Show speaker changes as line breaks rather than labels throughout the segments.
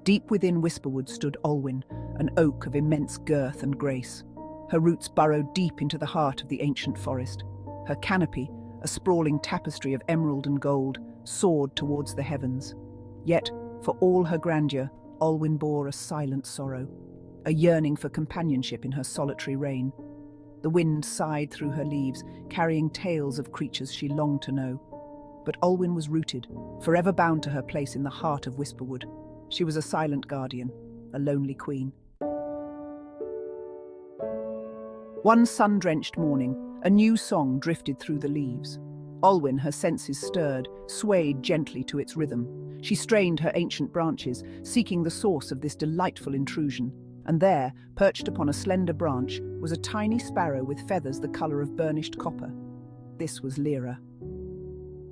Deep within Whisperwood stood Olwen, an oak of immense girth and grace. Her roots burrowed deep into the heart of the ancient forest. Her canopy, a sprawling tapestry of emerald and gold, soared towards the heavens. Yet, for all her grandeur, Olwen bore a silent sorrow, a yearning for companionship in her solitary reign. The wind sighed through her leaves, carrying tales of creatures she longed to know. But Olwen was rooted, forever bound to her place in the heart of Whisperwood. She was a silent guardian, a lonely queen. One sun-drenched morning, a new song drifted through the leaves. Olwen, her senses stirred, swayed gently to its rhythm. She strained her ancient branches, seeking the source of this delightful intrusion. And there, perched upon a slender branch, was a tiny sparrow with feathers the colour of burnished copper. This was Lira.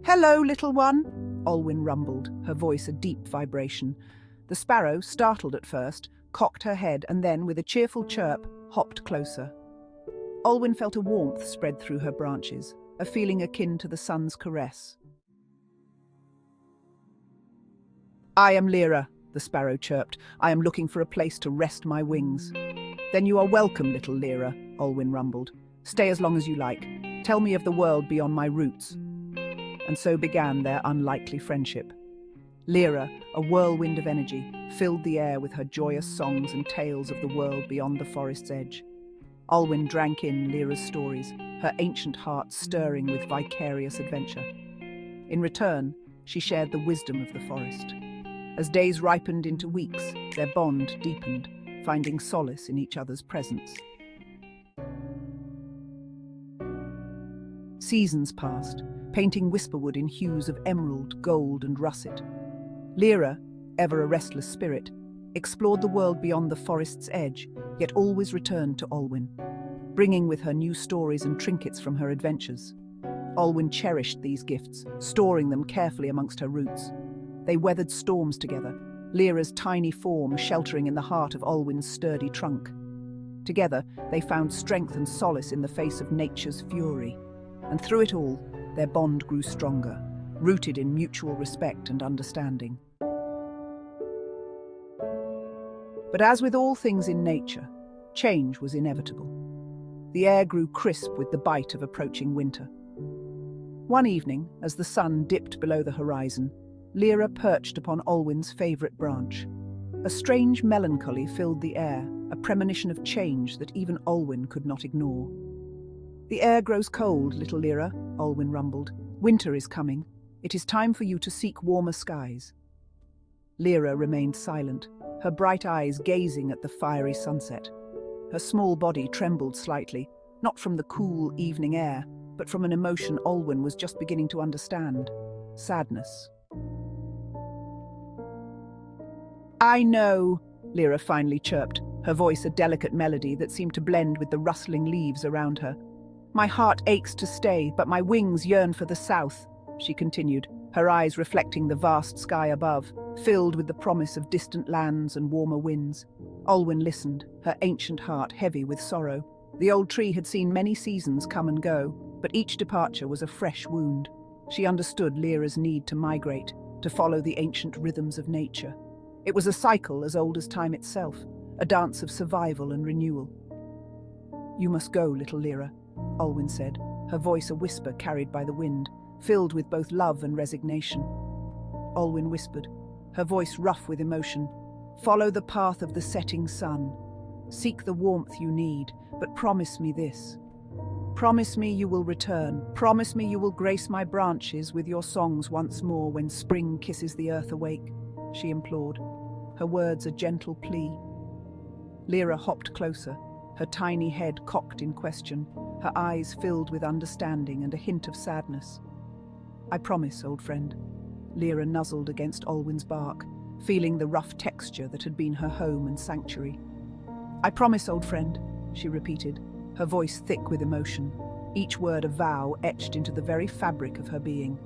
"Hello, little one," Olwen rumbled, her voice a deep vibration. The sparrow, startled at first, cocked her head and then, with a cheerful chirp, hopped closer. Olwen felt a warmth spread through her branches, a feeling akin to the sun's caress. "I am Lira," the sparrow chirped. "I am looking for a place to rest my wings." "Then you are welcome, little Lira," Olwen rumbled. "Stay as long as you like. Tell me of the world beyond my roots." And so began their unlikely friendship. Lira, a whirlwind of energy, filled the air with her joyous songs and tales of the world beyond the forest's edge. Olwen drank in Lira's stories, her ancient heart stirring with vicarious adventure. In return, she shared the wisdom of the forest. As days ripened into weeks, their bond deepened, finding solace in each other's presence. Seasons passed, painting Whisperwood in hues of emerald, gold, and russet. Lira, ever a restless spirit, explored the world beyond the forest's edge, yet always returned to Olwen, bringing with her new stories and trinkets from her adventures. Olwen cherished these gifts, storing them carefully amongst her roots. They weathered storms together, Lira's tiny form sheltering in the heart of Olwen's sturdy trunk. Together, they found strength and solace in the face of nature's fury. And through it all, their bond grew stronger, rooted in mutual respect and understanding. But as with all things in nature, change was inevitable. The air grew crisp with the bite of approaching winter. One evening, as the sun dipped below the horizon, Lira perched upon Olwen's favourite branch. A strange melancholy filled the air, a premonition of change that even Olwen could not ignore. "The air grows cold, little Lira," Olwen rumbled. "Winter is coming. It is time for you to seek warmer skies." Lira remained silent, her bright eyes gazing at the fiery sunset. Her small body trembled slightly, not from the cool evening air, but from an emotion Olwen was just beginning to understand: sadness. "I know," Lira finally chirped, her voice a delicate melody that seemed to blend with the rustling leaves around her. "My heart aches to stay, but my wings yearn for the south," she continued, her eyes reflecting the vast sky above, filled with the promise of distant lands and warmer winds. Olwen listened, her ancient heart heavy with sorrow. The old tree had seen many seasons come and go, but each departure was a fresh wound. She understood Lira's need to migrate, to follow the ancient rhythms of nature. It was a cycle as old as time itself, a dance of survival and renewal. "You must go, little Lira," Olwen said, her voice a whisper carried by the wind, filled with both love and resignation. Olwen whispered, her voice rough with emotion, "Follow the path of the setting sun. Seek the warmth you need, but promise me this. Promise me you will return. Promise me you will grace my branches with your songs once more when spring kisses the earth awake," she implored, her words a gentle plea. Lira hopped closer, her tiny head cocked in question, her eyes filled with understanding and a hint of sadness. "I promise, old friend." Lira nuzzled against Olwen's bark, feeling the rough texture that had been her home and sanctuary. "I promise, old friend," she repeated, her voice thick with emotion, each word a vow etched into the very fabric of her being.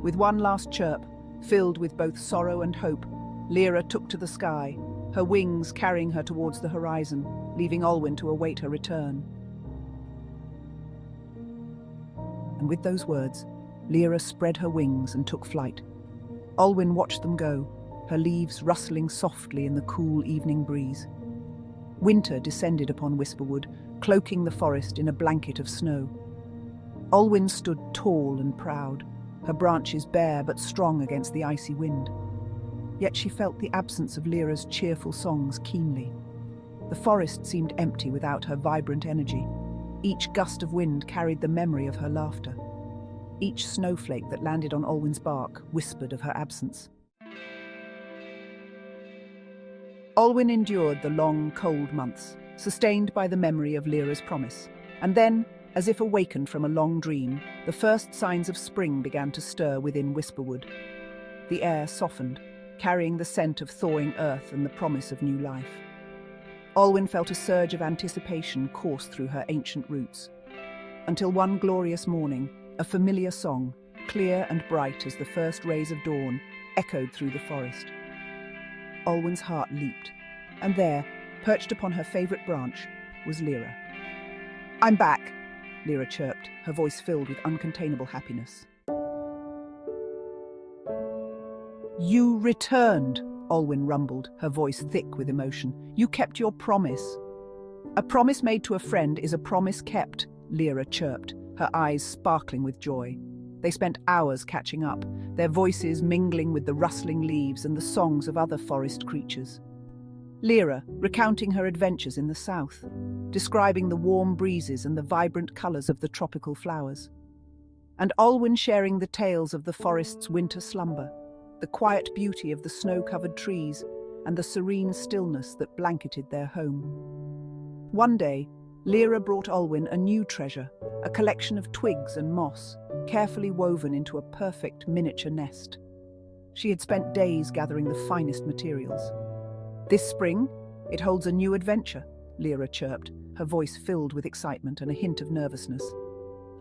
With one last chirp, filled with both sorrow and hope, Lira took to the sky, her wings carrying her towards the horizon, leaving Olwen to await her return. And with those words, Lira spread her wings and took flight. Olwen watched them go, her leaves rustling softly in the cool evening breeze. Winter descended upon Whisperwood, cloaking the forest in a blanket of snow. Olwen stood tall and proud, her branches bare but strong against the icy wind. Yet she felt the absence of Lira's cheerful songs keenly. The forest seemed empty without her vibrant energy. Each gust of wind carried the memory of her laughter. Each snowflake that landed on Olwen's bark whispered of her absence. Olwen endured the long, cold months, sustained by the memory of Lira's promise. And then, as if awakened from a long dream, the first signs of spring began to stir within Whisperwood. The air softened, carrying the scent of thawing earth and the promise of new life. Olwen felt a surge of anticipation course through her ancient roots. Until one glorious morning, a familiar song, clear and bright as the first rays of dawn, echoed through the forest. Olwen's heart leaped, and there, perched upon her favorite branch, was Lira. "I'm back," Lira chirped, her voice filled with uncontainable happiness. "You returned," Olwen rumbled, her voice thick with emotion. "You kept your promise." "A promise made to a friend is a promise kept," Lira chirped, her eyes sparkling with joy. They spent hours catching up, their voices mingling with the rustling leaves and the songs of other forest creatures. Lira recounting her adventures in the south, describing the warm breezes and the vibrant colours of the tropical flowers. And Olwen sharing the tales of the forest's winter slumber, the quiet beauty of the snow-covered trees and the serene stillness that blanketed their home. One day, Lira brought Olwen a new treasure, a collection of twigs and moss, carefully woven into a perfect miniature nest. She had spent days gathering the finest materials. "This spring, it holds a new adventure," Lira chirped, her voice filled with excitement and a hint of nervousness.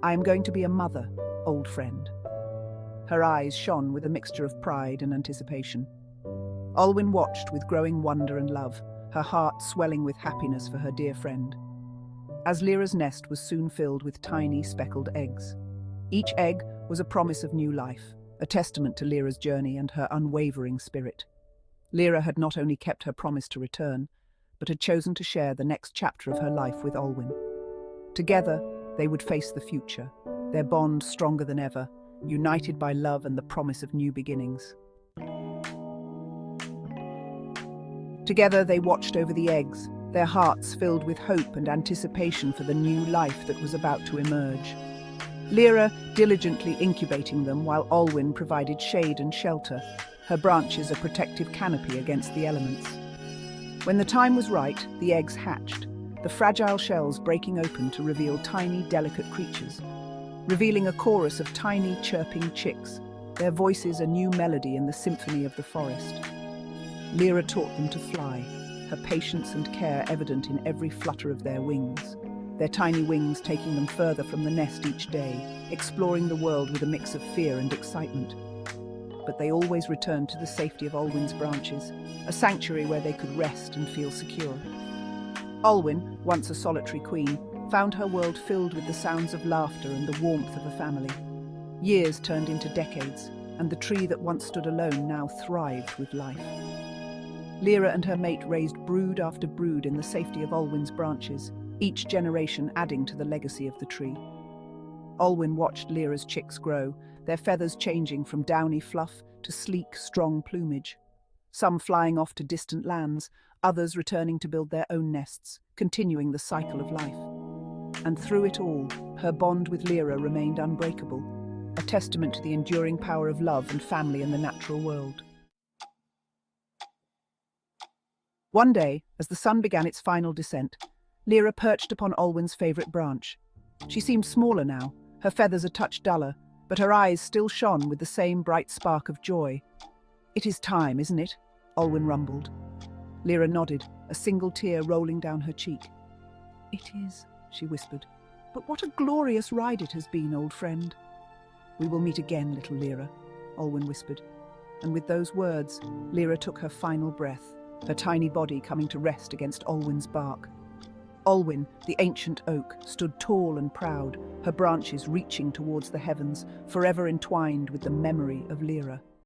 "I am going to be a mother, old friend." Her eyes shone with a mixture of pride and anticipation. Olwen watched with growing wonder and love, her heart swelling with happiness for her dear friend. As Lira's nest was soon filled with tiny speckled eggs. Each egg was a promise of new life, a testament to Lira's journey and her unwavering spirit. Lira had not only kept her promise to return, but had chosen to share the next chapter of her life with Olwen. Together, they would face the future, their bond stronger than ever, united by love and the promise of new beginnings. Together, they watched over the eggs, their hearts filled with hope and anticipation for the new life that was about to emerge. Lira diligently incubating them while Olwen provided shade and shelter, her branches a protective canopy against the elements. When the time was right, the eggs hatched, the fragile shells breaking open to reveal tiny, delicate creatures, revealing a chorus of tiny, chirping chicks, their voices a new melody in the symphony of the forest. Lira taught them to fly, her patience and care evident in every flutter of their wings, their tiny wings taking them further from the nest each day, exploring the world with a mix of fear and excitement. But they always returned to the safety of Olwen's branches, a sanctuary where they could rest and feel secure. Olwen, once a solitary queen, found her world filled with the sounds of laughter and the warmth of a family. Years turned into decades, and the tree that once stood alone now thrived with life. Lira and her mate raised brood after brood in the safety of Olwen's branches, each generation adding to the legacy of the tree. Olwen watched Lira's chicks grow, their feathers changing from downy fluff to sleek, strong plumage. Some flying off to distant lands, others returning to build their own nests, continuing the cycle of life. And through it all, her bond with Lira remained unbreakable, a testament to the enduring power of love and family in the natural world. One day, as the sun began its final descent, Lira perched upon Olwen's favourite branch. She seemed smaller now, her feathers a touch duller, but her eyes still shone with the same bright spark of joy. "It is time, isn't it?" Olwen rumbled. Lira nodded, a single tear rolling down her cheek. "It is," she whispered. "But what a glorious ride it has been, old friend." "We will meet again, little Lira," Olwen whispered. And with those words, Lira took her final breath, her tiny body coming to rest against Olwen's bark. Olwen, the ancient oak, stood tall and proud, her branches reaching towards the heavens, forever entwined with the memory of Lira.